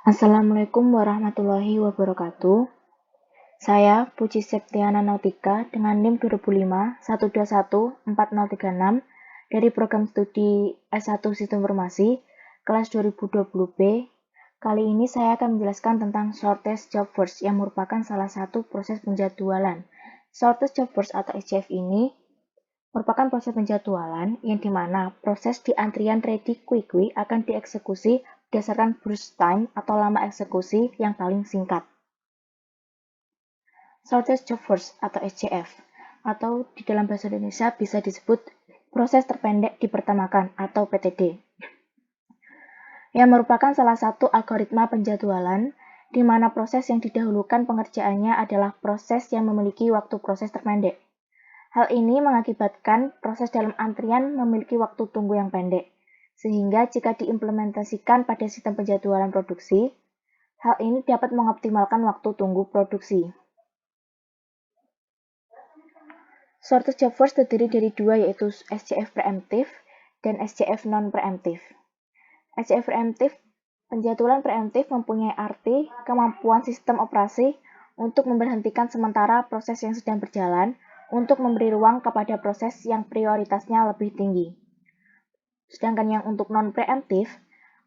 Assalamualaikum warahmatullahi wabarakatuh. Saya Puji Septiana Nautika dengan NIM 2005 1214036 dari program studi S1 Sistem Informasi kelas 2020B. Kali ini saya akan menjelaskan tentang Shortest Job First yang merupakan salah satu proses penjadwalan. Shortest Job First atau SJF ini merupakan proses penjadwalan yang dimana proses di antrian ready quickly akan dieksekusi berdasarkan burst time atau lama eksekusi yang paling singkat. Shortest Job First atau SJF atau di dalam bahasa Indonesia bisa disebut proses terpendek dipertamakan atau PTD, yang merupakan salah satu algoritma penjadwalan di mana proses yang didahulukan pengerjaannya adalah proses yang memiliki waktu proses terpendek. Hal ini mengakibatkan proses dalam antrian memiliki waktu tunggu yang pendek, sehingga jika diimplementasikan pada sistem penjadwalan produksi, hal ini dapat mengoptimalkan waktu tunggu produksi. Shortest Job First terdiri dari dua, yaitu SJF preemptif dan SJF non-preemptif. SJF preemptif, penjadwalan preemptif mempunyai arti kemampuan sistem operasi untuk memberhentikan sementara proses yang sedang berjalan untuk memberi ruang kepada proses yang prioritasnya lebih tinggi. Sedangkan yang untuk non-preemptif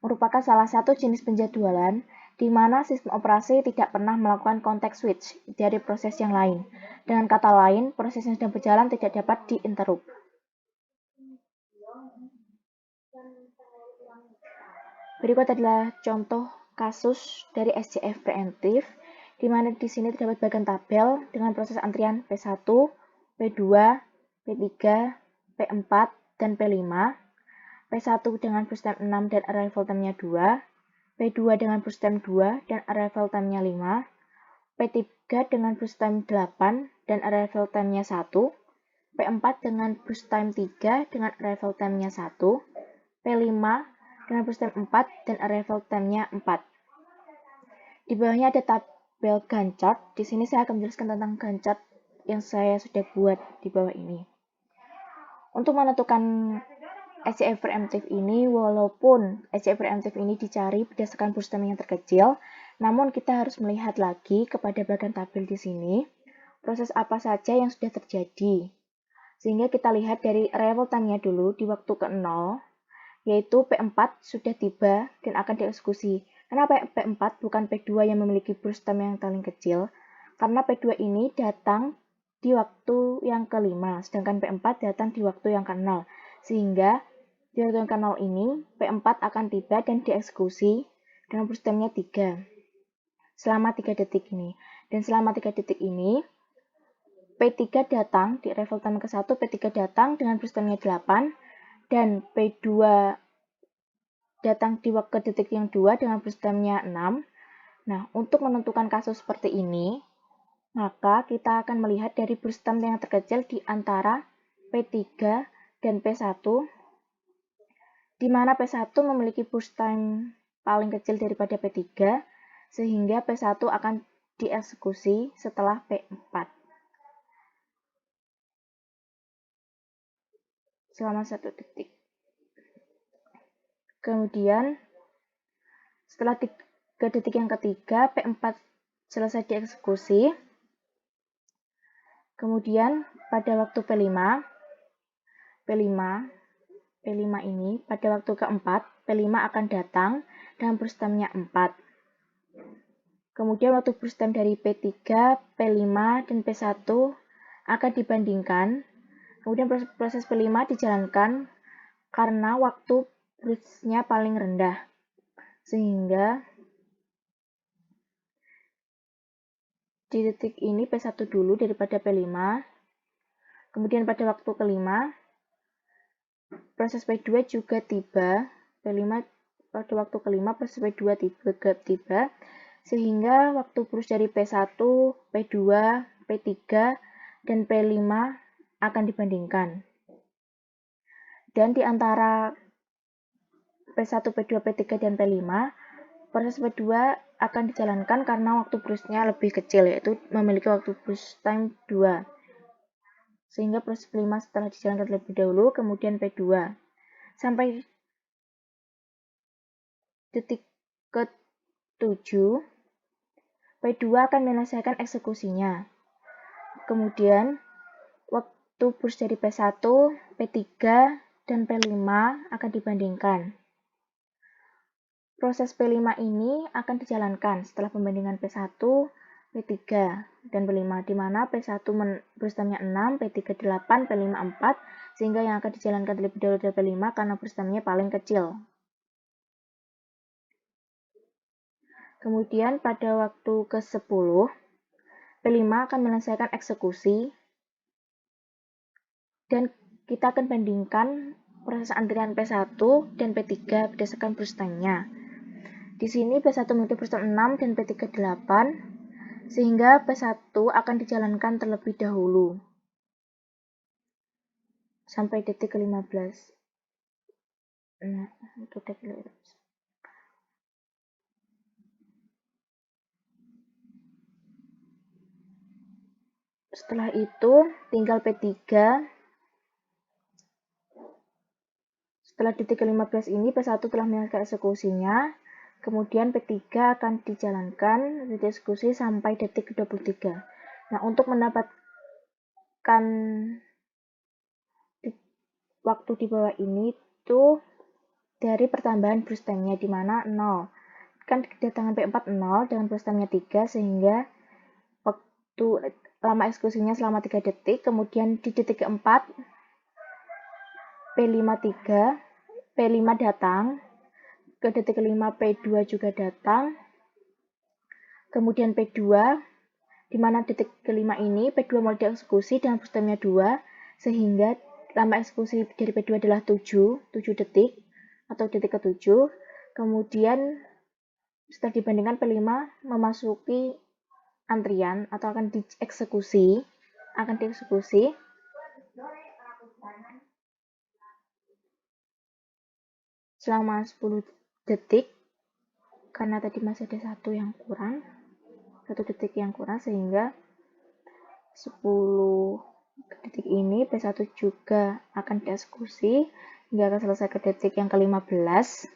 merupakan salah satu jenis penjadwalan di mana sistem operasi tidak pernah melakukan context switch dari proses yang lain. Dengan kata lain, proses yang sedang berjalan tidak dapat diinterrupt. Berikut adalah contoh kasus dari SJF preemptif, di mana di sini terdapat bagian tabel dengan proses antrian P1, P2, P3, P4, dan P5, P1 dengan burst time 6 dan arrival time-nya 2, P2 dengan burst time 2 dan arrival time-nya 5, P3 dengan burst time 8 dan arrival time-nya 1, P4 dengan burst time 3 dengan arrival time-nya 1, P5 dengan burst time 4 dan arrival time-nya 4. Di bawahnya ada tabel Gantt chart. Di sini saya akan menjelaskan tentang Gantt chart yang saya sudah buat di bawah ini. Untuk menentukan SJF preemptif ini, walaupun SJF preemptif ini dicari berdasarkan burst time yang terkecil, namun kita harus melihat lagi kepada bagian tabel di sini, proses apa saja yang sudah terjadi. Sehingga kita lihat dari arrival time-nya dulu di waktu ke-0, yaitu P4 sudah tiba dan akan dieksekusi. Kenapa P4 bukan P2 yang memiliki burst time yang paling kecil? Karena P2 ini datang di waktu yang ke-5, sedangkan P4 datang di waktu yang ke-0. Sehingga di waktu yang ke-0 ini, P4 akan tiba dan dieksekusi dengan burst time-nya 3. Selama 3 detik ini. Dan selama 3 detik ini, P3 datang di arrival time ke-1, P3 datang dengan burst time-nya 8, dan P2 datang di waktu detik yang 2 dengan burst time-nya 6. Nah, untuk menentukan kasus seperti ini, maka kita akan melihat dari burst time yang terkecil di antara P3 dan P1, di mana P1 memiliki burst time paling kecil daripada P3, sehingga P1 akan dieksekusi setelah P4 selama 1 detik. Kemudian, setelah 3 detik yang ketiga, P4 selesai dieksekusi. Kemudian, pada waktu P5 ini, pada waktu keempat, P5 akan datang dengan burst time-nya 4. Kemudian, waktu burst time dari P3, P5, dan P1 akan dibandingkan. Kemudian, proses P5 dijalankan karena waktu burst-nya paling rendah. Sehingga di detik ini P1 dulu daripada P5. Kemudian pada waktu kelima, proses P2 juga tiba. P5 pada waktu kelima proses P2 tiba, sehingga waktu burst dari P1, P2, P3, dan P5 akan dibandingkan. Dan di antara P1, P2, P3, dan P5, proses P2 akan dijalankan karena waktu burst-nya lebih kecil, yaitu memiliki waktu burst time 2. Sehingga proses P5 setelah dijalankan terlebih dahulu, kemudian P2. Sampai detik ke-7 7, P2 akan menyelesaikan eksekusinya. Kemudian, waktu burst dari P1, P3, dan P5 akan dibandingkan. Proses P5 ini akan dijalankan setelah pembandingan P1, P3, dan P5, di mana P1 burst time-nya 6, P3 8, P5 4, sehingga yang akan dijalankan terlebih dahulu adalah P5 karena burst time-nya paling kecil. Kemudian pada waktu ke-10, P5 akan menyelesaikan eksekusi, dan kita akan bandingkan proses antrian P1 dan P3 berdasarkan burst time-nya. Di sini P1 memiliki burst time 6 dan P3 8, sehingga P1 akan dijalankan terlebih dahulu sampai detik ke-15. Nah, itu detik. Setelah itu, tinggal P3. Setelah detik ke-15 ini, P1 telah menyelesaikan eksekusinya. Kemudian P3 akan dijalankan detik eksekusi sampai detik ke-23. Nah, untuk mendapatkan waktu di bawah ini itu dari pertambahan burst time-nya, di mana 0. Kan kedatangan P4 0 dengan burst time-nya 3, sehingga waktu lama eksekusinya selama 3 detik. Kemudian di detik keempat, P5 3, P5 datang, ke detik kelima P2 juga datang, kemudian P2, di mana detik kelima ini P2 mulai dieksekusi dengan burst time-nya 2, sehingga lama eksekusi dari P2 adalah 7 detik, atau detik ke-7, kemudian setelah dibandingkan P5 memasuki antrian atau akan dieksekusi selama 10 detik, karena tadi masih ada satu detik yang kurang, sehingga 10 detik ini P1 juga akan dieksekusi hingga akan selesai ke detik yang ke-15.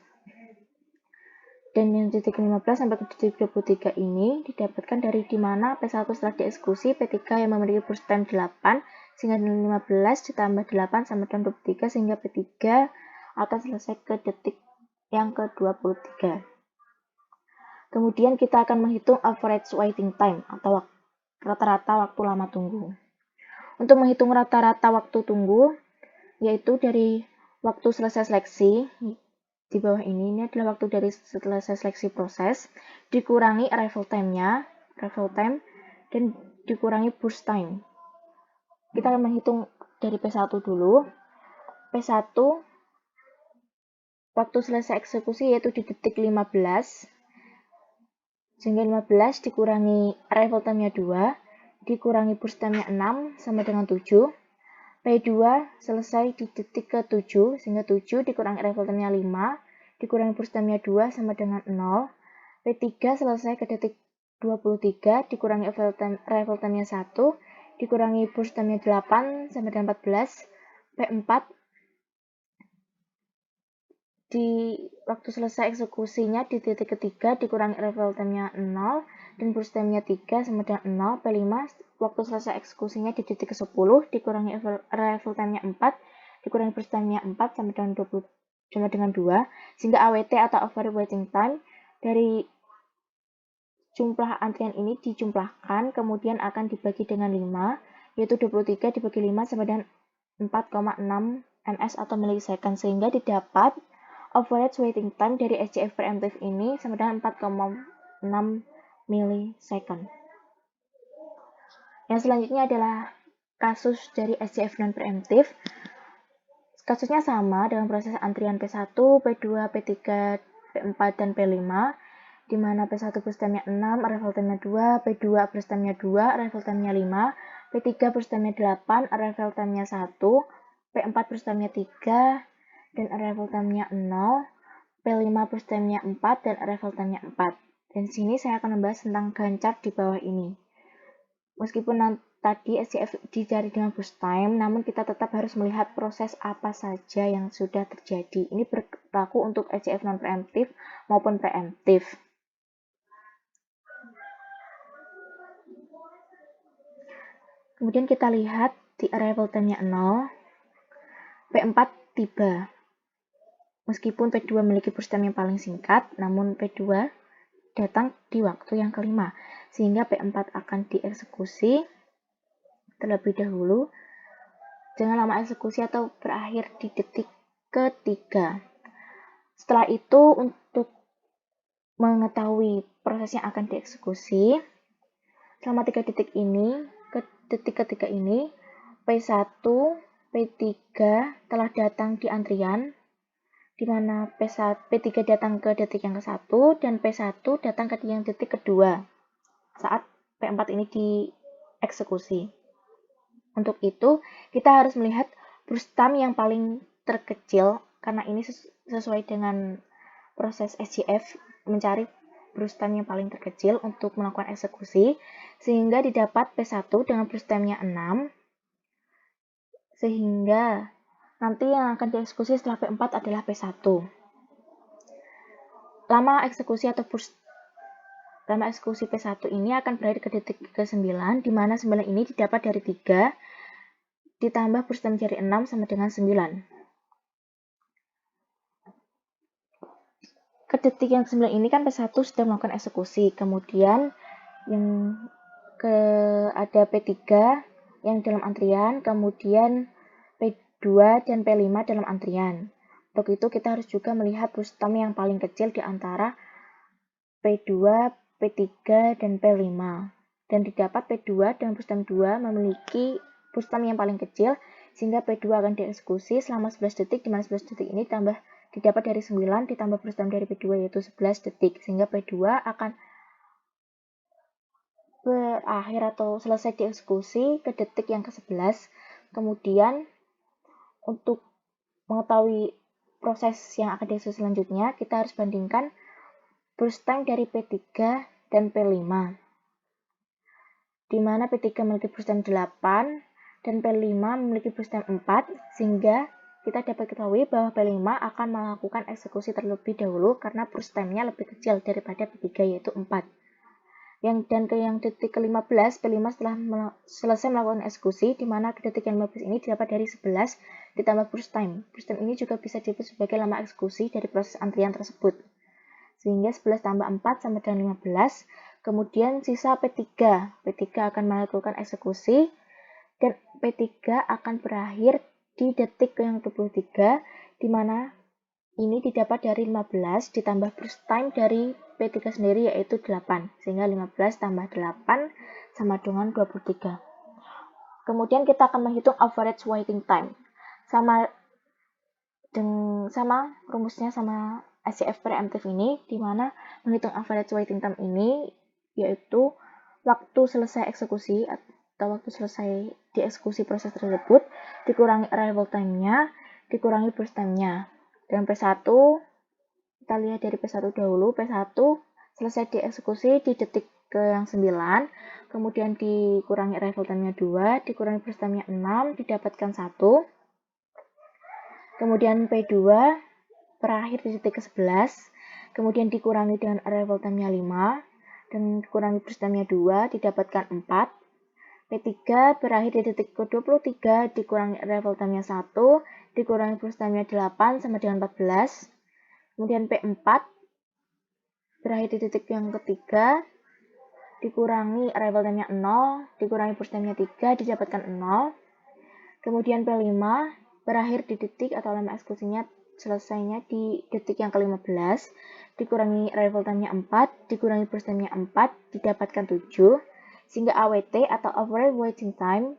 Dan yang detik ke-15 sampai ke detik 23 ini didapatkan dari dimana P1 setelah dieksekusi, P3 yang memiliki burst time 8, sehingga 15 ditambah 8 sama dengan 23, sehingga P3 akan selesai ke detik yang ke-23. Kemudian kita akan menghitung average waiting time atau rata-rata waktu lama tunggu. Untuk menghitung rata-rata waktu tunggu, yaitu dari waktu selesai seleksi, di bawah ini adalah waktu dari selesai seleksi proses, dikurangi arrival time, dan dikurangi burst time. Kita akan menghitung dari P1 dulu. P1, waktu selesai eksekusi yaitu di detik 15, sehingga 15 dikurangi arrival time-nya 2, dikurangi burst time-nya 6 sama dengan 7. P2 selesai di detik ke-7, sehingga 7 dikurangi arrival time-nya 5, dikurangi burst time-nya 2 sama dengan 0. P3 selesai ke detik 23, dikurangi arrival time-nya 1, dikurangi burst time-nya 8 sama dengan 14. P4 di waktu selesai eksekusinya di detik ketiga dikurangi arrival time-nya 0 dan burst time-nya 3 sama dengan 0. P5 waktu selesai eksekusinya di detik ke-10 dikurangi arrival time-nya 4, dikurangi burst time-nya 4 sama dengan 2, sehingga AWT atau average waiting time dari jumlah antrian ini dijumlahkan, kemudian akan dibagi dengan 5, yaitu 23 dibagi 5 sama dengan 4,6 ms atau milisecond, sehingga didapat average waiting time dari SCF preemptive ini sama dengan 4,6 milisecond. Yang selanjutnya adalah kasus dari SCF non-preemptive. Kasusnya sama dengan proses antrian P1, P2, P3, P4, dan P5, di mana P1 burst time-nya 6, arrival time-nya 2, P2 burst time-nya 2, arrival time-nya 5, P3 burst time-nya 8, arrival time-nya 1, P4 burst time-nya 3, dan arrival time-nya 0, P5 burst time-nya 4, dan arrival time-nya 4. Dan sini saya akan membahas tentang Gantt chart di bawah ini. Meskipun tadi SCF dicari dengan burst time, namun kita tetap harus melihat proses apa saja yang sudah terjadi. Ini berlaku untuk SCF non-preemptive maupun preemptive. Kemudian kita lihat di arrival time-nya 0, P4 tiba. Meskipun P2 memiliki burst time yang paling singkat, namun P2 datang di waktu yang kelima, sehingga P4 akan dieksekusi terlebih dahulu dengan lama eksekusi atau berakhir di detik ketiga. Setelah itu, untuk mengetahui proses yang akan dieksekusi, selama 3 detik ini, ke detik ketiga ini, P1, P3 telah datang di antrian, di mana P3 datang ke detik yang ke-1 dan P1 datang ke yang detik kedua saat P4 ini dieksekusi. Untuk itu, kita harus melihat burst time yang paling terkecil, karena ini sesuai dengan proses SJF mencari burst time yang paling terkecil untuk melakukan eksekusi, sehingga didapat P1 dengan burst time-nya 6, sehingga nanti yang akan dieksekusi setelah P4 adalah P1. Lama eksekusi P1 ini akan berakhir ke detik ke-9, di mana 9 ini didapat dari 3, ditambah burst time dari 6 sama dengan 9. Ke detik yang ke-9 ini kan P1 sudah melakukan eksekusi, kemudian ada P3 yang dalam antrian, kemudian P2 dan P5 dalam antrian. Untuk itu kita harus juga melihat burst time yang paling kecil di antara P2, P3, dan P5. Dan didapat P2 dan burst time 2 memiliki burst time yang paling kecil, sehingga P2 akan dieksekusi selama 11 detik, di mana 11 detik ini didapat dari 9 ditambah burst time dari P2 yaitu 11 detik, sehingga P2 akan berakhir atau selesai dieksekusi ke detik yang ke-11. Kemudian untuk mengetahui proses yang akan dieksekusi selanjutnya, kita harus bandingkan burst time dari P3 dan P5, di mana P3 memiliki burst time 8 dan P5 memiliki burst time 4, sehingga kita dapat ketahui bahwa P5 akan melakukan eksekusi terlebih dahulu karena burst time-nya lebih kecil daripada P3 yaitu 4. Dan ke yang detik ke-15, P5 setelah selesai melakukan eksekusi, di mana ke detik yang 15 ini didapat dari 11 ditambah burst time. Burst time ini juga bisa disebut sebagai lama eksekusi dari proses antrian tersebut. Sehingga 11 tambah 4 sama dengan 15, kemudian sisa P3. P3 akan melakukan eksekusi, dan P3 akan berakhir di detik yang 23, di mana ini didapat dari 15 ditambah burst time dari P3 sendiri yaitu 8, sehingga 15 tambah 8 sama dengan 23. Kemudian kita akan menghitung average waiting time. Sama rumusnya sama SJF preemptive ini, di mana menghitung average waiting time ini yaitu waktu selesai eksekusi atau waktu selesai dieksekusi proses tersebut dikurangi arrival time-nya dikurangi burst time-nya. Dan P1, kita lihat dari P1 dahulu. P1 selesai dieksekusi di detik ke yang 9, kemudian dikurangi arrival time-nya 2, dikurangi burst time-nya 6, didapatkan 1. Kemudian P2 berakhir di detik ke-11, kemudian dikurangi dengan arrival time-nya 5, dan dikurangi burst time-nya 2, didapatkan 4. P3 berakhir di detik ke-23, dikurangi arrival time-nya 1, dikurangi burst time-nya 8 sama dengan 14. Kemudian P4 berakhir di detik yang ketiga, dikurangi arrival time-nya 0, dikurangi burst time-nya 3, didapatkan 0. Kemudian P5 berakhir di detik atau lama eksekusinya selesainya di detik yang ke-15, dikurangi arrival time-nya 4, dikurangi burst time-nya 4, didapatkan 7. Sehingga AWT atau average waiting time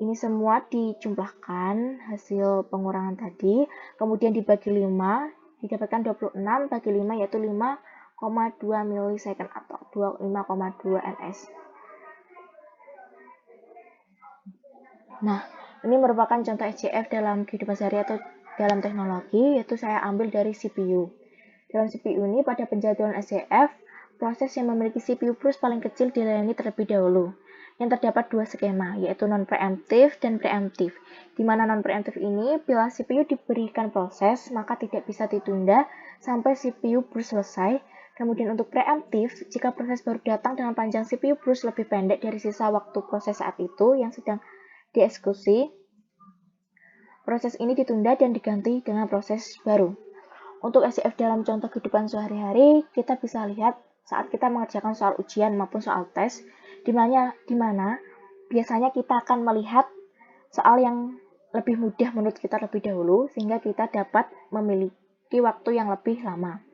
ini semua dijumlahkan hasil pengurangan tadi, kemudian dibagi 5, didapatkan 26 bagi 5 yaitu 5,2 milisecond atau 5,2 ns. Nah, ini merupakan contoh SJF dalam kehidupan sehari atau dalam teknologi, yaitu saya ambil dari CPU. Dalam CPU ini, pada penjadwalan SJF, proses yang memiliki CPU burst paling kecil dilayani terlebih dahulu. Yang terdapat dua skema, yaitu non-preemptive dan preemptive. Di mana non-preemptive ini, bila CPU diberikan proses, maka tidak bisa ditunda sampai CPU burst selesai, Kemudian untuk preemptif, jika proses baru datang dengan panjang CPU burst lebih pendek dari sisa waktu proses saat itu yang sedang dieksekusi, proses ini ditunda dan diganti dengan proses baru. Untuk SCF dalam contoh kehidupan sehari-hari, kita bisa lihat saat kita mengerjakan soal ujian maupun soal tes, di mana biasanya kita akan melihat soal yang lebih mudah menurut kita lebih dahulu, sehingga kita dapat memiliki waktu yang lebih lama.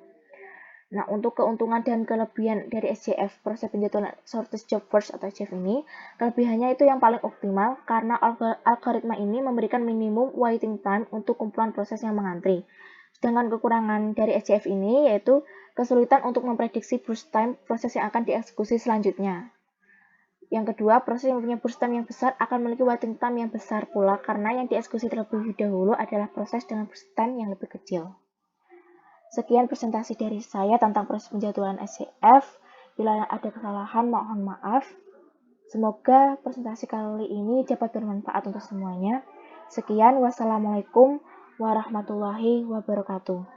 Nah, untuk keuntungan dan kelebihan dari SJF, proses penjadwalan shortest job first atau SJF ini, kelebihannya itu yang paling optimal karena algoritma ini memberikan minimum waiting time untuk kumpulan proses yang mengantri. Sedangkan kekurangan dari SJF ini yaitu kesulitan untuk memprediksi burst time proses yang akan dieksekusi selanjutnya. Yang kedua, proses yang mempunyai burst time yang besar akan memiliki waiting time yang besar pula karena yang dieksekusi terlebih dahulu adalah proses dengan burst time yang lebih kecil. Sekian presentasi dari saya tentang proses penjadwalan SJF. Bila ada kesalahan, mohon maaf. Semoga presentasi kali ini dapat bermanfaat untuk semuanya. Sekian, wassalamualaikum warahmatullahi wabarakatuh.